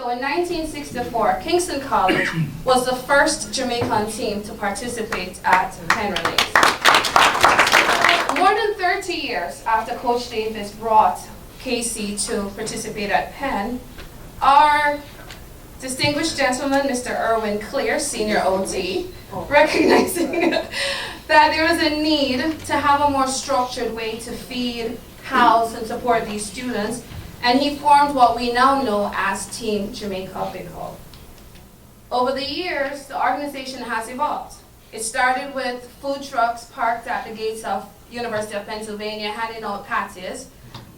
So in 1964, Kingston College was the first Jamaican team to participate at Penn Relays. More than 30 years after Coach Davis brought KC to participate at Penn, our distinguished gentleman, Mr. Irwin Clear, Senior OT, recognizing that there was a need to have a more structured way to feed, house, and support these students, and he formed what we now know as Team Jamaica Bickle. Over the years, the organization has evolved. It started with food trucks parked at the gates of University of Pennsylvania handing out patties,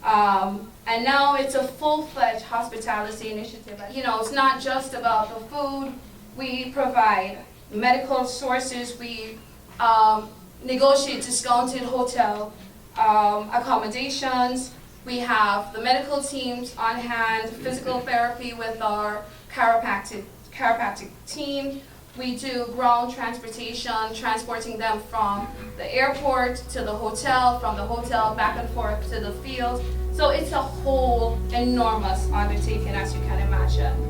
and now it's a full-fledged hospitality initiative. You know, it's not just about the food. We provide medical sources. We negotiate discounted hotel accommodations. We have the medical teams on hand, physical therapy with our chiropractic team. We do ground transportation, transporting them from the airport to the hotel, from the hotel back and forth to the field. So it's a whole enormous undertaking, as you can imagine.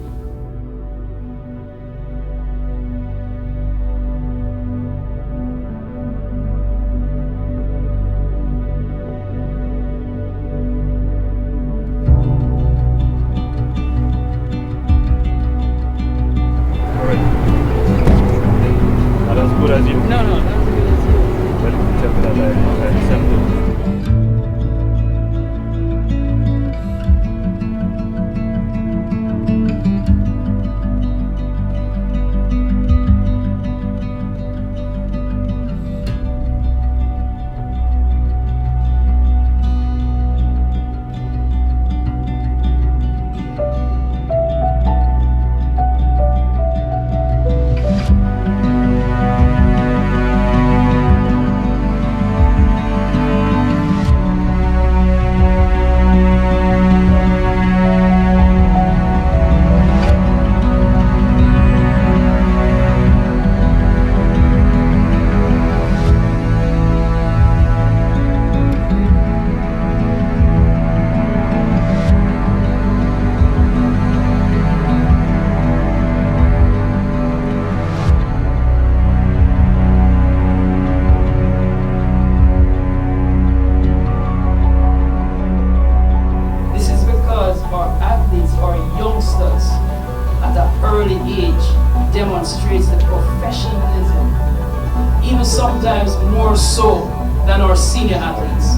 Demonstrates the professionalism, even sometimes more so than our senior athletes.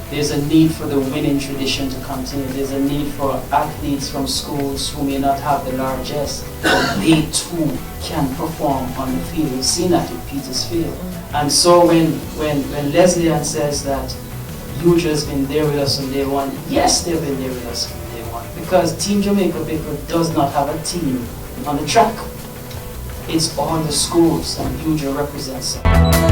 There's a need for the winning tradition to continue. There's a need for athletes from schools who may not have the largesse, but they too can perform on the field. We've seen that with Petersfield. And so when Leslie says that Huge has been there with us from day one, yes, they've been there with us from day one. Because Team Jamaica Bickle does not have a team on the track. It's all the schools, and Huge represents them.